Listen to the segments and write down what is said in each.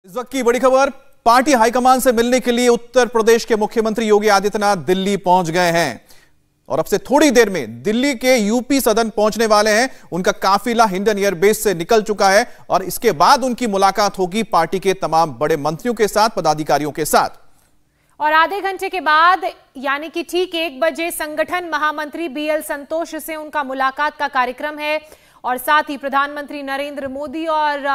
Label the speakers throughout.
Speaker 1: इस वक्त की बड़ी खबर, पार्टी हाईकमान से मिलने के लिए उत्तर प्रदेश के मुख्यमंत्री योगी आदित्यनाथ दिल्ली पहुंच गए हैं और अब से थोड़ी देर में दिल्ली के यूपी सदन पहुंचने वाले हैं। उनका काफिला हिंडन एयरबेस से निकल चुका है और इसके बाद उनकी मुलाकात होगी पार्टी के तमाम बड़े मंत्रियों के साथ, पदाधिकारियों के साथ।
Speaker 2: और आधे घंटे के बाद यानी कि ठीक 1 बजे संगठन महामंत्री बीएल संतोष से उनका मुलाकात का कार्यक्रम है और साथ ही प्रधानमंत्री नरेंद्र मोदी और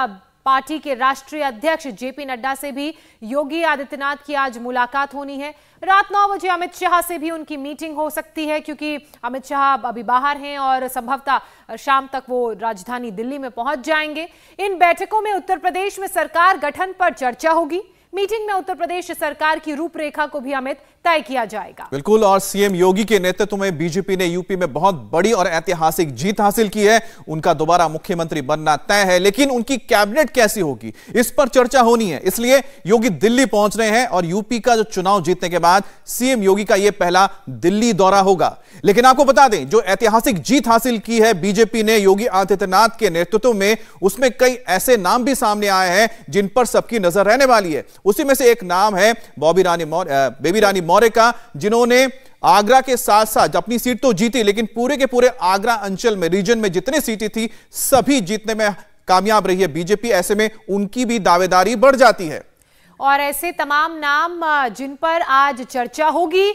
Speaker 2: पार्टी के राष्ट्रीय अध्यक्ष जेपी नड्डा से भी योगी आदित्यनाथ की आज मुलाकात होनी है। रात 9 बजे अमित शाह से भी उनकी मीटिंग हो सकती है क्योंकि अमित शाह अभी बाहर हैं और संभवतः शाम तक वो राजधानी दिल्ली में पहुंच जाएंगे। इन बैठकों में उत्तर प्रदेश में सरकार गठन पर चर्चा होगी। मीटिंग में उत्तर प्रदेश सरकार की रूपरेखा को भी अमित तय किया जाएगा।
Speaker 1: बिल्कुल, और सीएम योगी के नेतृत्व में बीजेपी ने यूपी में बहुत बड़ी और ऐतिहासिक जीत हासिल की है। उनका दोबारा मुख्यमंत्री बनना तय है, लेकिन उनकी कैबिनेट कैसी होगी इस पर चर्चा होनी है। इसलिए योगी दिल्ली पहुंच रहे हैं और यूपी का जो चुनाव जीतने के बाद सीएम योगी का यह पहला दिल्ली दौरा होगा। लेकिन आपको बता दें, जो ऐतिहासिक जीत हासिल की है बीजेपी ने योगी आदित्यनाथ के नेतृत्व में, उसमें कई ऐसे नाम भी सामने आए हैं जिन पर सबकी नजर रहने वाली है। उसी में से एक नाम है बेबी रानी मौर्य का, जिन्होंने आगरा के साथ साथ अपनी सीट तो जीती, लेकिन पूरे के पूरे आगरा अंचल में, रीजन में जितनी सीटें थी सभी जीतने में कामयाब रही है बीजेपी। ऐसे में उनकी भी दावेदारी बढ़ जाती है।
Speaker 2: और ऐसे तमाम नाम जिन पर आज चर्चा होगी।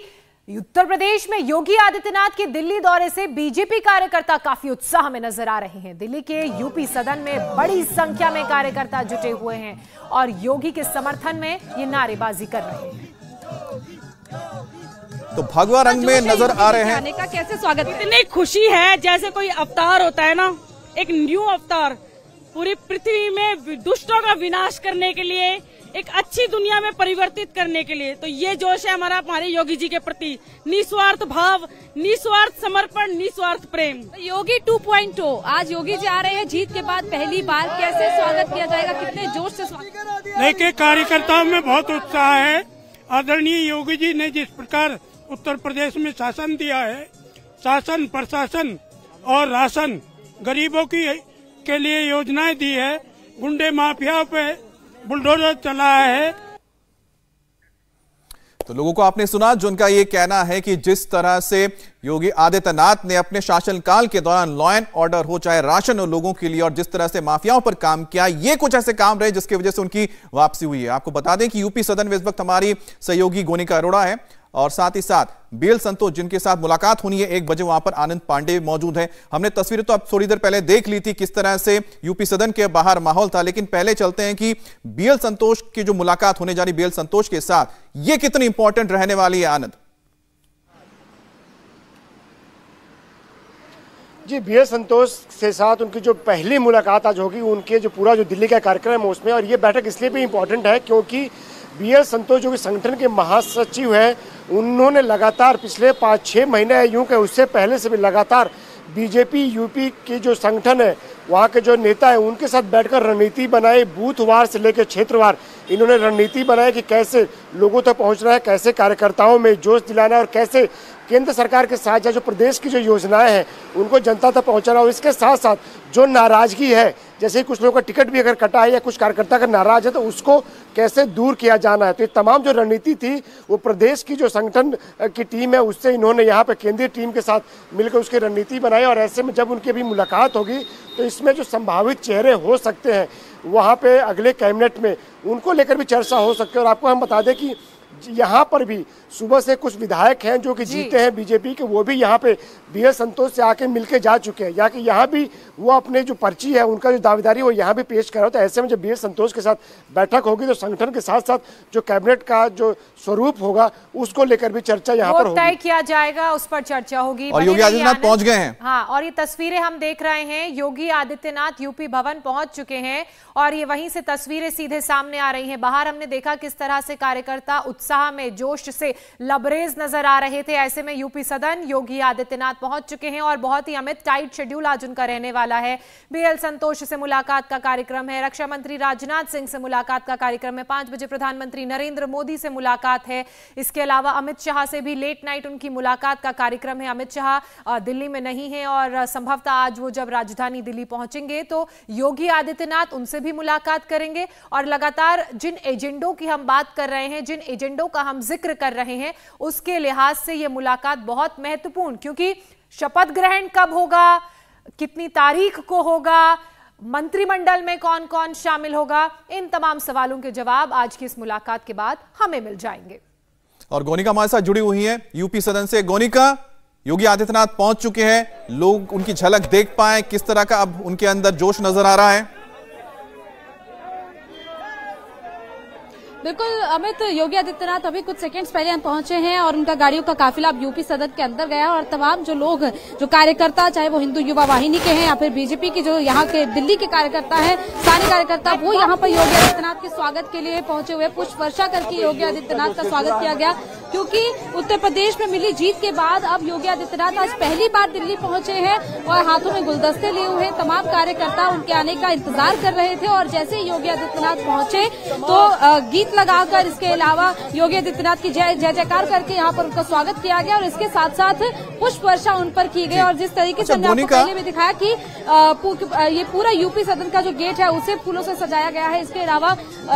Speaker 2: उत्तर प्रदेश में योगी आदित्यनाथ के दिल्ली दौरे से बीजेपी कार्यकर्ता काफी उत्साह में नजर आ रहे हैं। दिल्ली के यूपी सदन में बड़ी संख्या में कार्यकर्ता जुटे हुए हैं और योगी के समर्थन में ये नारेबाजी कर रहे हैं।
Speaker 1: तो भगवा रंग में नजर आ रहे हैं।
Speaker 3: आने का कैसे स्वागत, इतनी खुशी है जैसे कोई अवतार होता है ना, एक न्यू अवतार पूरी पृथ्वी में दुष्टों का विनाश करने के लिए, एक अच्छी दुनिया में परिवर्तित करने के लिए। तो ये जोश है हमारे योगी जी के प्रति, निस्वार्थ भाव, निस्वार्थ समर्पण, निस्वार्थ प्रेम।
Speaker 4: योगी 2.0 आज योगी जी आ रहे हैं जीत के बाद पहली बार, कैसे स्वागत किया जाएगा, कितने जोश से स्वागत?
Speaker 5: देखिए, कार्यकर्ताओं में बहुत उत्साह है। आदरणीय योगी जी ने जिस प्रकार उत्तर प्रदेश में शासन दिया है, शासन, प्रशासन और राशन, गरीबों के लिए योजनाएं दी है, गुंडे माफिया पे बुलडोजर चलाया है।
Speaker 1: तो लोगों को आपने सुना, जो उनका ये कहना है कि जिस तरह से योगी आदित्यनाथ ने अपने शासनकाल के दौरान लॉ एंड ऑर्डर हो, चाहे राशन और लोगों के लिए, और जिस तरह से माफियाओं पर काम किया, ये कुछ ऐसे काम रहे जिसकी वजह से उनकी वापसी हुई है। आपको बता दें कि यूपी सदन में इस वक्त हमारी सहयोगी गोनिका अरोड़ा है और साथ ही साथ बीएल संतोष, जिनके साथ मुलाकात होनी है 1 बजे, वहां पर आनंद पांडे मौजूद हैं। हमने तस्वीरें तो अब थोड़ी देर पहले देख ली थी किस तरह से यूपी सदन के बाहर माहौल था, लेकिन पहले चलते हैं कि बीएल संतोष की जो मुलाकात होने जा रही बीएल संतोष के साथ, ये कितनी इंपॉर्टेंट रहने वाली है। आनंद
Speaker 6: जी, बीएल संतोष के साथ उनकी जो पहली मुलाकात आज होगी, उनके जो पूरा जो दिल्ली का कार्यक्रम है उसमें, और ये बैठक इसलिए भी इम्पोर्टेंट है क्योंकि बीएल संतोष जो कि संगठन के महासचिव हैं, उन्होंने लगातार पिछले 5-6 महीने यूं कि उससे पहले से भी लगातार बीजेपी यूपी की जो संगठन है, वहाँ के जो नेता हैं, उनके साथ बैठकर रणनीति बनाई। बूथवार से लेकर क्षेत्रवार इन्होंने रणनीति बनाई कि कैसे लोगों तक पहुँचना है, कैसे कार्यकर्ताओं में जोश दिलाना है और कैसे केंद्र सरकार के साथ जो प्रदेश की जो योजनाएं हैं उनको जनता तक पहुंचाना। और इसके साथ साथ जो नाराजगी है, जैसे कुछ लोगों का टिकट भी अगर कटा है या कुछ कार्यकर्ता अगर नाराज है, तो उसको कैसे दूर किया जाना है। तो ये तमाम जो रणनीति थी वो प्रदेश की जो संगठन की टीम है उससे इन्होंने यहाँ पे केंद्रीय टीम के साथ मिलकर उसकी रणनीति बनाई। और ऐसे में जब उनकी अभी मुलाकात होगी तो इसमें जो संभावित चेहरे हो सकते हैं वहाँ पे अगले कैबिनेट में, उनको लेकर भी चर्चा हो सकती है। और आपको हम बता दें कि यहाँ पर भी सुबह से कुछ विधायक हैं जो कि जीते हैं बीजेपी के, वो भी यहाँ पे बीएल संतोष से आके मिलके जा चुके हैं। यहाँ कि यहाँ भी वो अपने जो पर्ची है, उनका जो दावेदारी वो यहाँ भी पेश कर रहा था। ऐसे में जब बीएल संतोष के साथ बैठक होगी तो संगठन के साथ साथ जो कैबिनेट का जो स्वरूप होगा उसको लेकर भी चर्चा यहाँ पर
Speaker 2: तय किया जाएगा, उस पर चर्चा होगी।
Speaker 1: और योगी आदित्यनाथ पहुंच गए हैं।
Speaker 2: हाँ, और ये तस्वीरें हम देख रहे हैं, योगी आदित्यनाथ यूपी भवन पहुंच चुके हैं और ये वहीं से तस्वीरें सीधे सामने आ रही हैं। बाहर हमने देखा किस तरह से कार्यकर्ता उत्साह में, जोश से लबरेज नजर आ रहे थे। ऐसे में यूपी सदन योगी आदित्यनाथ पहुंच चुके हैं और बहुत ही अमित टाइट शेड्यूल आज उनका रहने वाला है। बीएल संतोष से मुलाकात का कार्यक्रम है, रक्षा मंत्री राजनाथ सिंह से मुलाकात का कार्यक्रम है, 5 बजे प्रधानमंत्री नरेंद्र मोदी से मुलाकात है। इसके अलावा अमित शाह से भी लेट नाइट उनकी मुलाकात का कार्यक्रम है। अमित शाह दिल्ली में नहीं है और संभवतः आज वो जब राजधानी दिल्ली पहुंचेंगे तो योगी आदित्यनाथ उनसे भी मुलाकात करेंगे। और लगातार जिन एजेंडों की हम बात कर रहे हैं, जिन एजेंडों का हम जिक्र कर रहे हैं, उसके लिहाज से यह मुलाकात बहुत महत्वपूर्ण, क्योंकि शपथ ग्रहण कब होगा, कितनी तारीख को होगा, मंत्रिमंडल में कौन कौन शामिल होगा, इन तमाम सवालों के जवाब आज की इस मुलाकात के बाद हमें मिल जाएंगे।
Speaker 1: और गोनिका हमारे साथ जुड़ी हुई है यूपी सदन से। गोनिका, योगी आदित्यनाथ पहुंच चुके हैं, लोग उनकी झलक देख पाए, किस तरह का अब उनके अंदर जोश नजर आ रहा है?
Speaker 4: बिल्कुल अमित, योगी आदित्यनाथ अभी कुछ सेकंड्स पहले हम पहुंचे हैं और उनका गाड़ियों का काफिला अब यूपी सदन के अंदर गया और तमाम जो लोग, जो कार्यकर्ता, चाहे वो हिंदू युवा वाहिनी के हैं या फिर बीजेपी की जो यहाँ के दिल्ली के कार्यकर्ता हैं, स्थानीय कार्यकर्ता, वो यहाँ पर योगी आदित्यनाथ के स्वागत के लिए पहुंचे हुए। पुष्प वर्षा करके योगी आदित्यनाथ का स्वागत किया गया, क्योंकि उत्तर प्रदेश में मिली जीत के बाद अब योगी आदित्यनाथ आज पहली बार दिल्ली पहुंचे हैं और हाथों में गुलदस्ते लिए हुए तमाम कार्यकर्ता उनके आने का इंतजार कर रहे थे। और जैसे ही योगी आदित्यनाथ पहुंचे तो गीत लगाकर, इसके अलावा योगी आदित्यनाथ की जय जयकार करके यहाँ पर उनका स्वागत किया गया और इसके साथ साथ पुष्प वर्षा उन पर की गई। और जिस तरीके से हमने आपको पहले भी दिखाया कि ये पूरा यूपी सदन का जो गेट है उसे फूलों से सजाया गया है। इसके अलावा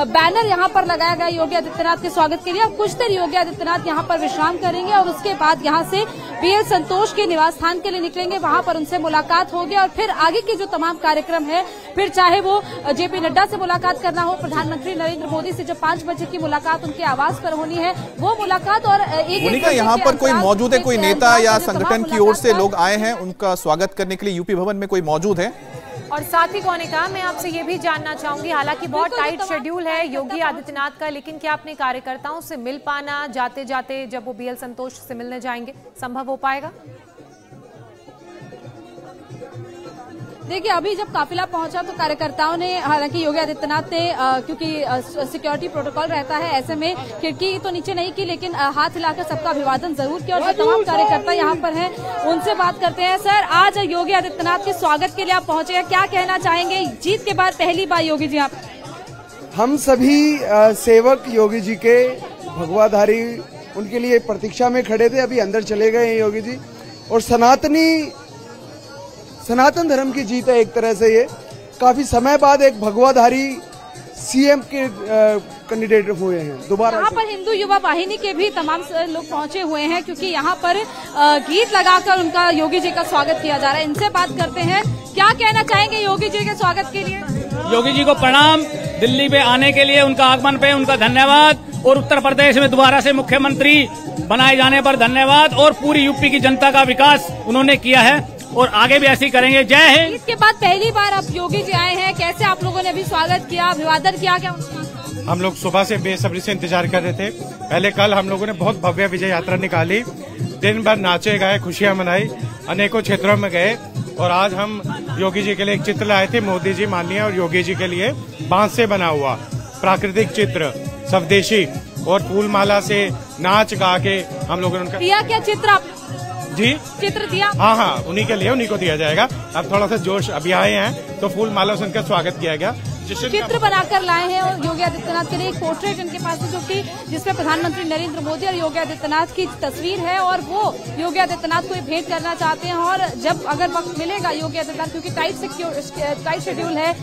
Speaker 4: बैनर यहाँ पर लगाया गया योगी आदित्यनाथ के स्वागत के लिए। अब कुछ देर योगी आदित्यनाथ यहाँ पर विश्राम करेंगे और उसके बाद यहाँ से बीएल संतोष के निवास स्थान के लिए निकलेंगे, वहाँ पर उनसे मुलाकात होगी और फिर आगे के जो तमाम कार्यक्रम है, फिर चाहे वो जेपी नड्डा से मुलाकात करना हो, प्रधानमंत्री नरेंद्र मोदी से जो 5 बजे की मुलाकात उनके आवास पर होनी है, वो मुलाकात। और
Speaker 1: एक यहाँ पर कोई मौजूद है, कोई नेता या संगठन की ओर से लोग आए हैं उनका स्वागत करने के लिए यूपी भवन में, कोई मौजूद है?
Speaker 2: और साथ ही गोनिका, मैं आपसे ये भी जानना चाहूंगी, हालांकि बहुत टाइट शेड्यूल है योगी आदित्यनाथ का, लेकिन क्या अपने कार्यकर्ताओं से मिल पाना जाते जाते जब वो बीएल संतोष से मिलने जाएंगे संभव हो पाएगा?
Speaker 4: देखिए, अभी जब काफिला पहुंचा तो कार्यकर्ताओं ने, हालांकि योगी आदित्यनाथ ने क्योंकि सिक्योरिटी प्रोटोकॉल रहता है, ऐसे में खिड़की तो नीचे नहीं की, लेकिन हाथ हिलाकर सबका अभिवादन जरूर किया। और जो तमाम कार्यकर्ता यहाँ पर हैं उनसे बात करते हैं। सर, आज योगी आदित्यनाथ के स्वागत के लिए आप पहुंचे हैं, क्या कहना चाहेंगे? जीत के बाद पहली बार योगी जी आप।
Speaker 7: हम सभी सेवक योगी जी के, भगवाधारी, उनके लिए प्रतीक्षा में खड़े थे, अभी अंदर चले गए हैं योगी जी। और सनातन धर्म की जीत है एक तरह से। ये काफी समय बाद एक भगवाधारी सीएम के कैंडिडेट हुए हैं दोबारा।
Speaker 4: यहाँ पर हिंदू युवा वाहिनी के भी तमाम लोग पहुंचे हुए हैं, क्योंकि यहाँ पर गीत लगाकर उनका योगी जी का स्वागत किया जा रहा है। इनसे बात करते हैं, क्या कहना चाहेंगे योगी जी के स्वागत के लिए?
Speaker 8: योगी जी को प्रणाम, दिल्ली पे आने के लिए, उनका आगमन पे उनका धन्यवाद, और उत्तर प्रदेश में दोबारा से मुख्यमंत्री बनाए जाने पर धन्यवाद, और पूरी यूपी की जनता का विकास उन्होंने किया है और आगे भी ऐसे ही करेंगे। जय हिंद।
Speaker 4: इसके बाद पहली बार आप योगी जी आए हैं, कैसे आप लोगों ने भी स्वागत किया, अभिवादन किया? क्या
Speaker 5: हम लोग सुबह से बेसब्री से इंतजार कर रहे थे। पहले कल हम लोगों ने बहुत भव्य विजय यात्रा निकाली, दिन भर नाचे गाए, खुशियां मनाई, अनेकों क्षेत्रों में गए, और आज हम योगी जी के लिए एक चित्र लाए थे, मोदी जी, माननीय और योगी जी के लिए बांस से बना हुआ प्राकृतिक चित्र, स्वदेशी, और फूल माला से नाच गा के हम लोगों ने
Speaker 4: दिया। क्या चित्र आप
Speaker 5: जी
Speaker 4: चित्र दिया?
Speaker 5: हाँ, उन्हीं के लिए, उन्हीं को दिया जाएगा। अब थोड़ा सा जोश अभी आए हैं तो फूल माला से उनका स्वागत किया गया।
Speaker 4: चित्र बनाकर लाए हैं और योगी आदित्यनाथ के लिए एक पोर्ट्रेट इनके पास है, जो कि जिसमें प्रधानमंत्री नरेंद्र मोदी और योगी आदित्यनाथ की तस्वीर है, और वो योगी आदित्यनाथ को भेंट करना चाहते हैं। और जब अगर वक्त मिलेगा योगी आदित्यनाथ, क्योंकि टाइट शेड्यूल है,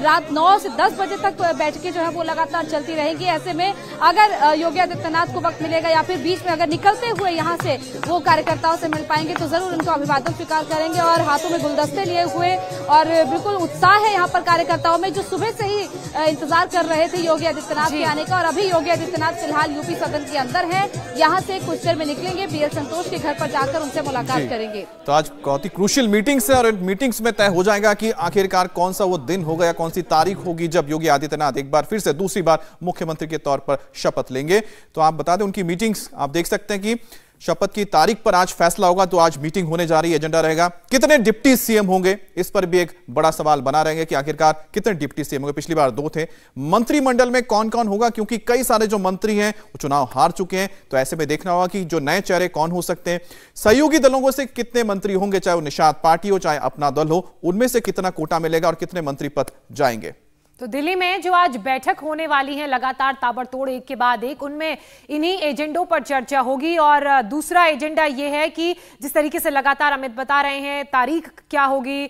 Speaker 4: रात 9 से 10 बजे तक बैठकें जो है वो लगातार चलती रहेंगी। ऐसे में अगर योगी आदित्यनाथ को वक्त मिलेगा या फिर बीच में अगर निकलते हुए यहाँ से वो कार्यकर्ताओं से मिल पाएंगे तो जरूर उनको अभिवादन स्वीकार करेंगे। और हाथों में गुलदस्ते लिए हुए और बिल्कुल उत्साह है यहाँ पर कार्यकर्ताओं में, जो सुबह से ही इंतजार कर रहे थे योगी आदित्यनाथ के आने का। और अभी योगी आदित्यनाथ फिलहाल यूपी सदन के अंदर है, यहाँ से कुछ देर में निकलेंगे, बीएल संतोष के घर पर जाकर उनसे मुलाकात करेंगे।
Speaker 1: तो आज बहुत ही क्रूशियल मीटिंग्स है और इन मीटिंग्स में तय हो जाएगा कि आखिरकार कौन सा वो दिन होगा या कौन सी तारीख होगी जब योगी आदित्यनाथ एक बार फिर से दूसरी बार मुख्यमंत्री के तौर पर शपथ लेंगे। तो आप बता दें, उनकी मीटिंग्स आप देख सकते हैं कि शपथ की तारीख पर आज फैसला होगा, तो आज मीटिंग होने जा रही है, एजेंडा रहेगा। कितने डिप्टी सीएम होंगे, इस पर भी एक बड़ा सवाल बना रहेंगे कि आखिरकार कितने डिप्टी सीएम होंगे। पिछली बार 2 थे। मंत्रिमंडल में कौन कौन होगा, क्योंकि कई सारे जो मंत्री हैं वो चुनाव हार चुके हैं, तो ऐसे में देखना होगा कि जो नए चेहरे कौन हो सकते हैं। सहयोगी दलों से कितने मंत्री होंगे, चाहे वो निषाद पार्टी हो चाहे अपना दल हो, उनमें से कितना कोटा मिलेगा और कितने मंत्री पद जाएंगे।
Speaker 2: तो दिल्ली में जो आज बैठक होने वाली है लगातार ताबड़तोड़ एक के बाद एक, उनमें इन्हीं एजेंडों पर चर्चा होगी। और दूसरा एजेंडा यह है कि जिस तरीके से लगातार अमित बता रहे हैं तारीख क्या होगी,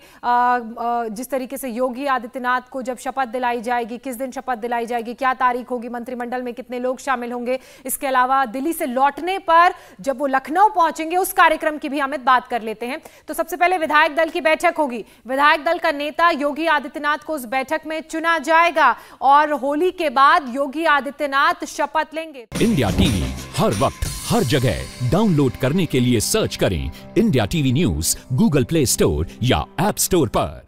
Speaker 2: जिस तरीके से योगी आदित्यनाथ को जब शपथ दिलाई जाएगी, किस दिन शपथ दिलाई जाएगी, क्या तारीख होगी, मंत्रिमंडल में कितने लोग शामिल होंगे। इसके अलावा दिल्ली से लौटने पर जब वो लखनऊ पहुंचेंगे उस कार्यक्रम की भी अमित बात कर लेते हैं। तो सबसे पहले विधायक दल की बैठक होगी। विधायक दल का नेता योगी आदित्यनाथ को उस बैठक में चुना जाएगा और होली के बाद योगी आदित्यनाथ शपथ लेंगे।
Speaker 9: इंडिया टीवी हर वक्त हर जगह डाउनलोड करने के लिए सर्च करें India TV news Google play store या ऐप स्टोर पर।